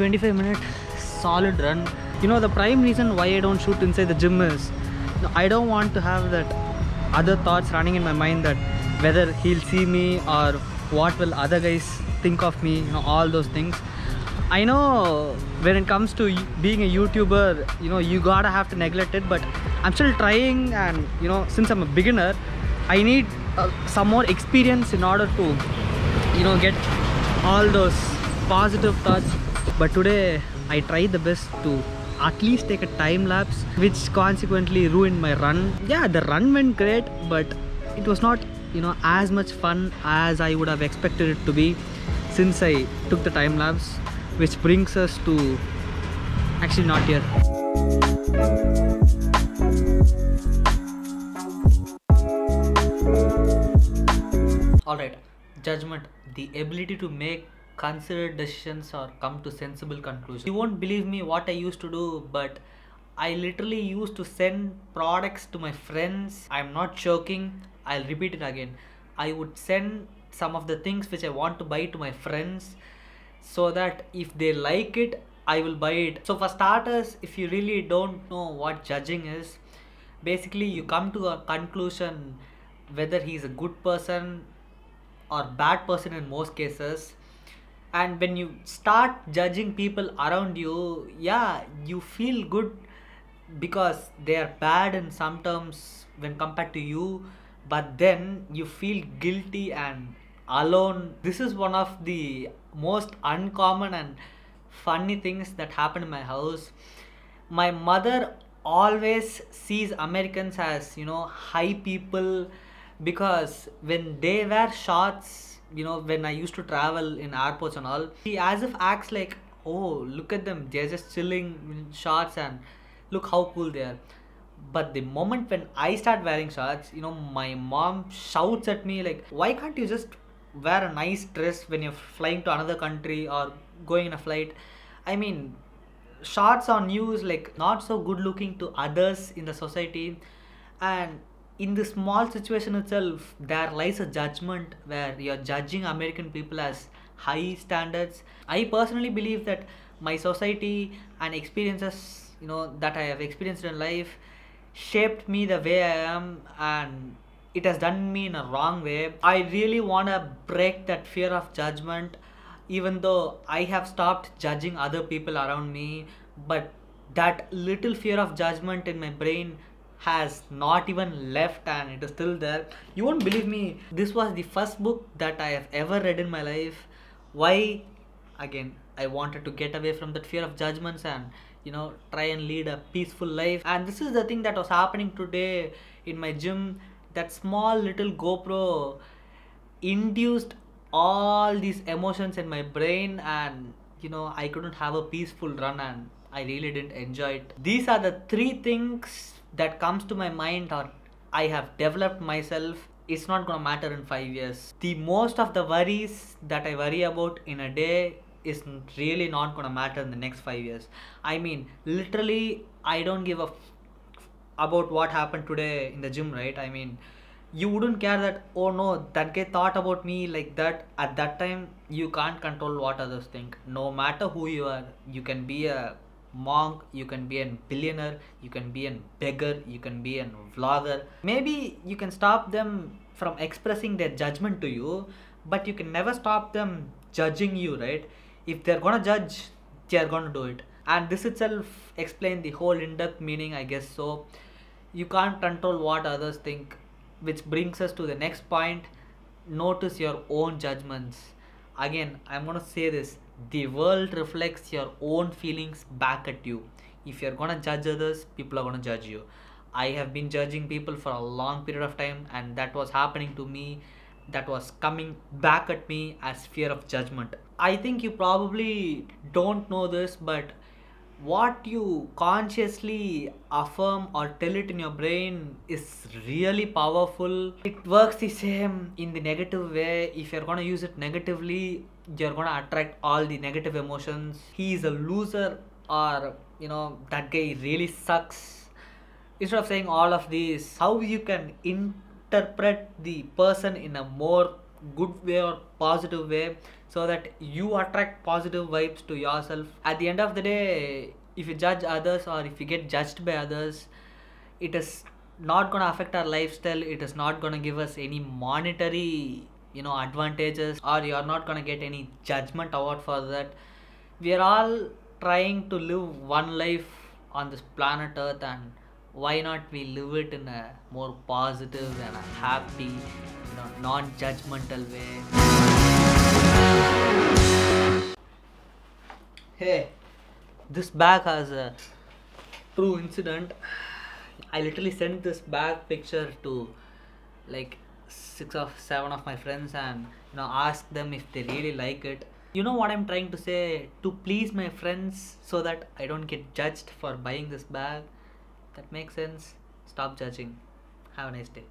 25-minute solid run. You know, the prime reason why I don't shoot inside the gym is I don't want to have that other thoughts running in my mind that whether he'll see me or what will other guys think of me, you know, all those things. I know when it comes to being a YouTuber, you know, you gotta have to neglect it, but I'm still trying, and you know, since I'm a beginner, I need some more experience in order to, you know, get all those positive thoughts. But today I tried the best to at least take a time lapse, which consequently ruined my run. Yeah, the run went great, but it was not, you know, as much fun as I would have expected it to be since I took the time lapse, which brings us to actually not here. Alright, judgment, the ability to make considered decisions or come to sensible conclusions. You won't believe me what I used to do, but I literally used to send products to my friends. I'm not joking, I'll repeat it again. I would send some of the things which I want to buy to my friends so that if they like it, I will buy it. So for starters, if you really don't know what judging is, basically you come to a conclusion whether he's a good person or bad person in most cases. And when you start judging people around you, yeah, you feel good because they are bad in some terms when compared to you, but then you feel guilty and alone. This is one of the most uncommon and funny things that happen in my house. My mother always sees Americans as, you know, high people, because when they wear shorts, you know, when I used to travel in airports and all, she as if acts like, oh, look at them, they're just chilling in shorts and look how cool they are. But the moment when I start wearing shorts, you know, my mom shouts at me like, why can't you just wear a nice dress when you're flying to another country or going in a flight? I mean, shorts on you is like not so good looking to others in the society. And in the small situation itself, there lies a judgment where you're judging American people as high standards. I personally believe that my society and experiences, you know, that I have experienced in life shaped me the way I am, and it has done me in a wrong way. I really want to break that fear of judgment, even though I have stopped judging other people around me, but that little fear of judgment in my brain has not even left, and it is still there. You won't believe me, this was the first book that I have ever read in my life. Why? Again, I wanted to get away from that fear of judgments and, you know, try and lead a peaceful life. And this is the thing that was happening today in my gym. That small little GoPro induced all these emotions in my brain, and you know, I couldn't have a peaceful run, and I really didn't enjoy it. These are the three things that comes to my mind, or I have developed myself. It's not gonna matter in 5 years. The most of the worries that I worry about in a day is really not gonna matter in the next 5 years. I mean, literally, I don't give a about what happened today in the gym, right? I mean, you wouldn't care that, oh no, that guy thought about me like that. At that time, you can't control what others think. No matter who you are, you can be a monk, you can be a billionaire, you can be a beggar, you can be a vlogger. Maybe you can stop them from expressing their judgment to you, but you can never stop them judging you, right? If they're gonna judge, they're gonna do it. And this itself explains the whole in-depth meaning, I guess. So you can't control what others think, which brings us to the next point. Notice your own judgments. Again, I'm gonna say this, the world reflects your own feelings back at you. If you're gonna judge others, people are gonna judge you. I have been judging people for a long period of time, and that was happening to me. That was coming back at me as fear of judgment. I think you probably don't know this, but what you consciously affirm or tell it in your brain is really powerful. It works the same in the negative way. If you're gonna use it negatively, you're gonna attract all the negative emotions. He is a loser, or you know, that guy really sucks. Instead of saying all of these, how you can interpret the person in a more good way or positive way, so that you attract positive vibes to yourself. At the end of the day, if you judge others or if you get judged by others, it is not going to affect our lifestyle. It is not going to give us any monetary advantages, or you are not going to get any judgment award for that. We are all trying to live one life on this planet earth, and why not we live it in a more positive and a happy, non-judgmental way. Hey, this bag has a true incident. I literally sent this bag picture to like 6 or 7 of my friends, and ask them if they really like it. You know what I'm trying to say? To please my friends so that I don't get judged for buying this bag. That makes sense. Stop judging. Have a nice day.